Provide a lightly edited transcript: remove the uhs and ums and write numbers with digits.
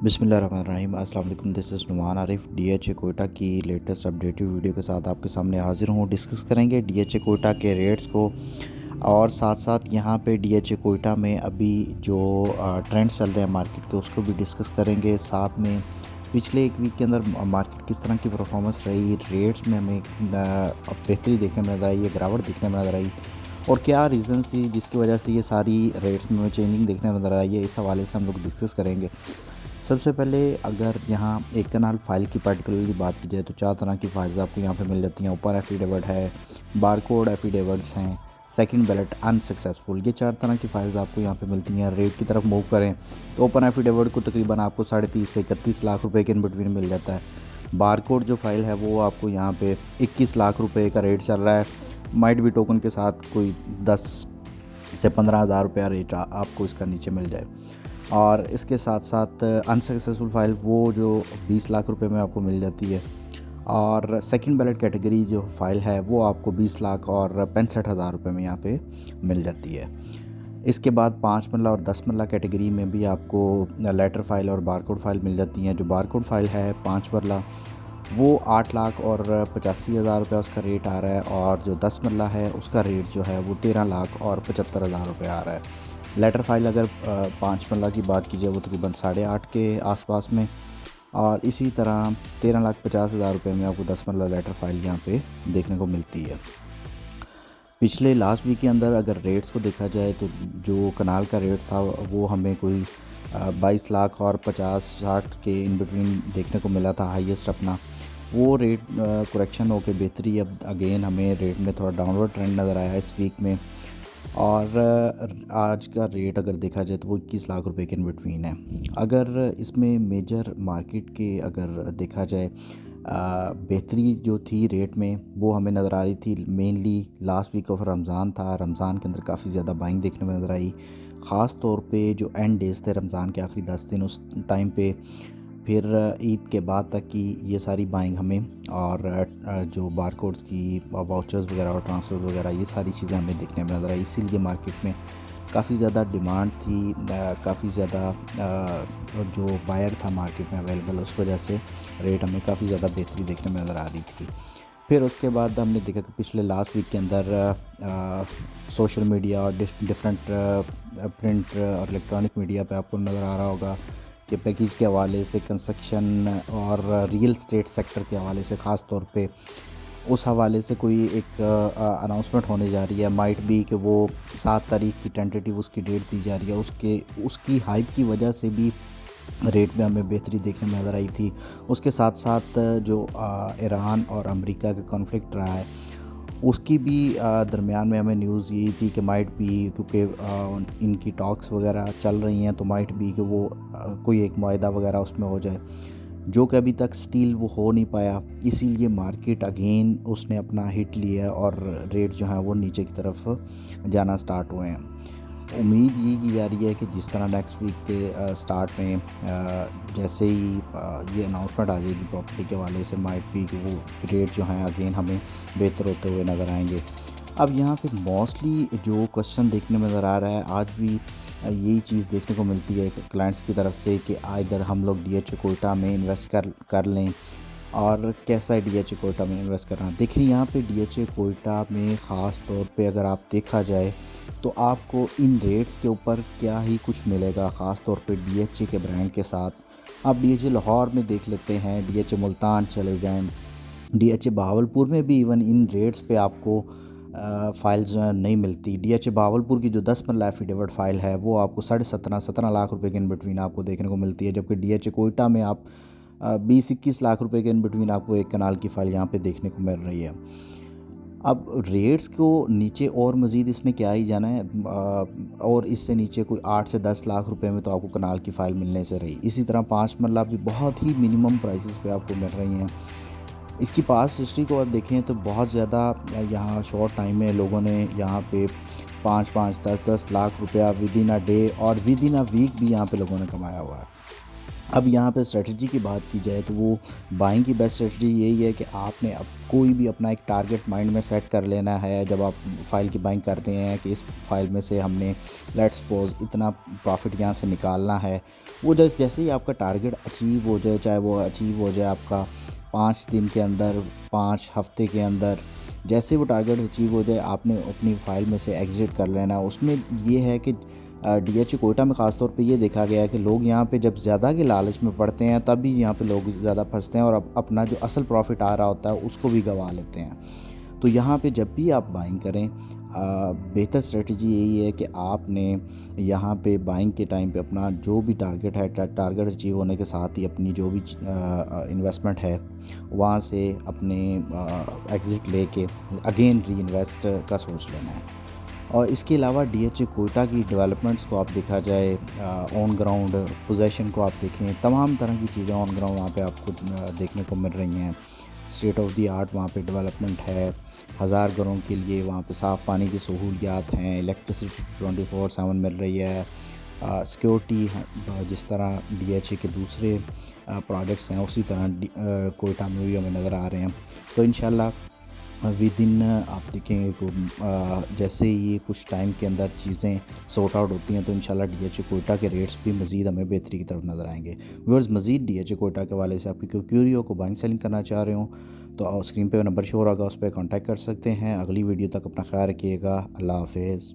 बिस्मिल्लाहिर्रहमानिर्रहीम। अस्सलाम वालेकुम। This is Numan Arif DHA Quetta की लेटेस्ट अपडेटेड वीडियो के साथ आपके सामने हाजिर हूँ। डिस्कस करेंगे डीएचए कोयटा के रेट्स को और साथ साथ यहाँ पे डीएचए कोयटा में अभी जो ट्रेंड्स चल रहे हैं मार्केट के उसको भी डिस्कस करेंगे। साथ में पिछले एक वीक के अंदर मार्केट किस तरह की परफॉर्मेंस रही, रेट्स में हमें बेहतरी देखने में नज़र आई है, गिरावट देखने में नज़र आई और क्या रीज़न्स थी जिसकी वजह से ये सारी रेट्स में चेंजिंग देखने में नज़र आई है। इस हवाले से हम लोग डिस्कस करेंगे। सबसे पहले अगर यहाँ एक कनाल फ़ाइल की पर्टिकुलरली बात की जाए तो 4 तरह की फ़ाइल्स आपको यहाँ पे मिल जाती हैं। ओपन एफिडेविट है, बारकोड एफिडेविट्स हैं, सेकंड बैलेट अनसक्सेसफुल, ये 4 तरह की फ़ाइल्स आपको यहाँ पे मिलती हैं। रेट की तरफ मूव करें तो ओपन एफिडेविट को तकरीबन आपको 30.5 से 31 लाख रुपए के इन बिटवीन मिल जाता है। बारकोड जो फ़ाइल है वो आपको यहाँ पे 21 लाख रुपए का रेट चल रहा है। माइट भी टोकन के साथ कोई 10 से 15,000 रुपया रेट आपको इसका नीचे मिल जाए। और इसके साथ साथ अनसक्सेसफुल फ़ाइल वो जो 20 लाख रुपए में आपको मिल जाती है। और सेकंड बैलेट कैटेगरी जो फ़ाइल है वो आपको 20 लाख और 65,000 रुपये में यहाँ पे मिल जाती है। इसके बाद 5 मरला और 10 मरला कैटेगरी में भी आपको लेटर फ़ाइल और बारकोड फ़ाइल मिल जाती हैं। जो बारकोड फ़ाइल है 5 मरला वो 8 लाख और 85,000 रुपये उसका रेट आ रहा है और जो 10 मरला है उसका रेट जो है वो 13 लाख और 75,000 रुपये आ रहा है। लेटर फ़ाइल अगर 5 मरला की बात की जाए वो तकरीबन 8.5 के आसपास में और इसी तरह 13,50,000 रुपये में आपको 10 मरला लेटर फ़ाइल यहाँ पे देखने को मिलती है। पिछले लास्ट वीक के अंदर अगर रेट्स को देखा जाए तो जो कनाल का रेट था वो हमें कोई 22 लाख और 50-60 के इन बिटवीन देखने को मिला था हाईएस्ट अपना। वो रेट करेक्शन होकर बेहतरी अब अगेन हमें रेट में थोड़ा डाउनवर्ड ट्रेंड नज़र आया इस वीक में। और आज का रेट अगर देखा जाए तो वो 21 लाख रुपए के इन बिटवीन है। अगर इसमें मेजर मार्केट के अगर देखा जाए बेहतरी जो थी रेट में वो हमें नज़र आ रही थी mainly last week of Ramzan था। रमज़ान के अंदर काफ़ी ज़्यादा बाइंग देखने में नज़र आई, ख़ास तौर पे जो एंड डेज़ थे रमज़ान के आखिरी 10 दिन उस टाइम पे। फिर ईद के बाद तक की ये सारी बाइंग हमें और जो बारकोड्स की वाउचर्स वगैरह और ट्रांसफ़र वगैरह ये सारी चीज़ें हमें देखने में नज़र आई। इसीलिए मार्केट में काफ़ी ज़्यादा डिमांड थी, काफ़ी ज़्यादा जो बायर था मार्केट में अवेलेबल उस वजह से रेट हमें काफ़ी ज़्यादा बेहतरी देखने में नज़र आ रही थी। फिर उसके बाद हमने देखा कि पिछले लास्ट वीक के अंदर सोशल मीडिया और डिफरेंट प्रिंट और इलेक्ट्रॉनिक मीडिया पे आपको नज़र आ रहा होगा कि पैकेज के हवाले से कंस्ट्रक्शन और रियल स्टेट सेक्टर के हवाले से ख़ास तौर पे उस हवाले से कोई एक अनाउंसमेंट होने जा रही है। माइट बी कि वो 7 तारीख की टेंटेटिव उसकी डेट दी जा रही है। उसकी हाइप की वजह से भी रेट में हमें बेहतरी देखने में नज़र आई थी। उसके साथ साथ जो ईरान और अमेरिका का कॉन्फ्लिक्ट रहा है उसकी भी दरमियान में हमें न्यूज़ ये थी कि माइट बी क्योंकि इनकी टॉक्स वगैरह चल रही हैं तो माइट बी कि वो कोई एक मुआहदा वगैरह उसमें हो जाए, जो कि अभी तक स्टील वो हो नहीं पाया। इसीलिए मार्केट अगेन उसने अपना हिट लिया और रेट जो है वो नीचे की तरफ जाना स्टार्ट हुए हैं। उम्मीद ये की जा रही है कि जिस तरह नेक्स्ट वीक के स्टार्ट में जैसे ही ये अनाउंसमेंट आ जाएगी प्रॉपर्टी के वाले से माइट बी कि वो रेट जो हैं अगेन हमें बेहतर होते हुए नज़र आएंगे। अब यहाँ पे मोस्टली जो क्वेश्चन देखने में नज़र आ रहा है आज भी यही चीज़ देखने को मिलती है क्लाइंट्स की तरफ से कि इधर हम लोग डीएचए कोयटा में इन्वेस्ट कर लें और कैसा है डीएचए कोयटा में इन्वेस्ट करना। देखिए यहाँ पे डीएचए कोयटा में ख़ास तौर पे अगर आप देखा जाए तो आपको इन रेट्स के ऊपर क्या ही कुछ मिलेगा, ख़ास तौर पे डीएचए के ब्रांड के साथ। आप डीएचए लाहौर में देख लेते हैं, डीएचए मुल्तान चले जाएं, डीएचए बहावलपुर में भी इवन इन रेट्स पे आपको फ़ाइल्स नहीं मिलती। डीएचए बहावलपुर की जो 10 मरला एफिडेविट फ़ाइल है वो आपको 17.5 लाख रुपए के इन बिटवीन आपको देखने को मिलती है, जबकि डीएचए कोयटा में आप 20-21 लाख रुपए के इन बिटवीन आपको एक कनाल की फ़ाइल यहाँ पे देखने को मिल रही है। अब रेट्स को नीचे और मज़ीद इसने क्या ही जाना है, और इससे नीचे कोई 8 से 10 लाख रुपए में तो आपको कनाल की फ़ाइल मिलने से रही। इसी तरह 5 मरला भी बहुत ही मिनिमम प्राइसेस पे आपको मिल रही हैं। इसकी पास्ट हिस्ट्री को आप देखें तो बहुत ज़्यादा यहाँ शॉर्ट टाइम में लोगों ने यहाँ पे 5-5, 10-10 लाख रुपया विद इन अ डे और विद इन अ वीक भी यहाँ पे लोगों ने कमाया हुआ है। अब यहाँ पे स्ट्रेटजी की बात की जाए तो वो बाइंग की बेस्ट स्ट्रेटजी यही है कि आपने अब कोई भी अपना एक टारगेट माइंड में सेट कर लेना है जब आप फ़ाइल की बाइंग कर रहे हैं कि इस फ़ाइल में से हमने लेट्स सपोज इतना प्रॉफिट यहाँ से निकालना है। वो जैसे ही आपका टारगेट अचीव हो जाए, चाहे वो अचीव हो जाए आपका 5 दिन के अंदर, 5 हफ्ते के अंदर, जैसे वो टारगेट अचीव हो जाए आपने अपनी फ़ाइल में से एग्ज़िट कर लेना। उसमें ये है कि डीएचए कोयटा में ख़ास तौर पे ये देखा गया है कि लोग यहाँ पे जब ज़्यादा के लालच में पड़ते हैं तभी यहाँ पे लोग ज़्यादा फंसते हैं और अपना जो असल प्रॉफिट आ रहा होता है उसको भी गंवा लेते हैं। तो यहाँ पे जब भी आप बाइंग करें, बेहतर स्ट्रेटजी यही है कि आपने यहाँ पे बाइंग के टाइम पे अपना जो भी टारगेट है, टारगेट अचीव होने के साथ ही अपनी जो भी इन्वेस्टमेंट है वहाँ से अपने एग्ज़िट लेके अगेन री इन्वेस्ट का सोच लेना है। और इसके अलावा डीएचए कोयटा की डेवलपमेंट्स को आप देखा जाए, ऑन ग्राउंड पोजेसन को आप देखें, तमाम तरह की चीज़ें ऑन ग्राउंड वहाँ पे आपको देखने को मिल रही हैं। स्टेट ऑफ द आर्ट वहाँ पे डेवलपमेंट है। 1000 घरों के लिए वहाँ पे साफ़ पानी की सहूलियात हैं, इलेक्ट्रिसिटी 24/7 मिल रही है। सिक्योरिटी जिस तरह डीएचए के दूसरे प्रोजेक्ट्स हैं उसी तरह कोयटा में भी हमें नज़र आ रहे हैं। तो इंशाल्लाह विदिन आप देखेंगे को जैसे ही कुछ टाइम के अंदर चीज़ें सॉर्ट आउट होती हैं तो इंशाल्लाह डीएचए कोयटा के रेट्स भी मज़ीद हमें बेहतरी की तरफ नज़र आएंगे। व्यूअर्स, मज़ीद डीएचए कोयटा के हवाले से आपकी कोई क्यूरी हो, को बाइंग सेलिंग करना चाह रहे हो तो स्क्रीन पे नंबर शो होगा, उस पर कॉन्टैक्ट कर सकते हैं। अगली वीडियो तक अपना ख्याल रखिएगा। अल्लाह हाफिज़।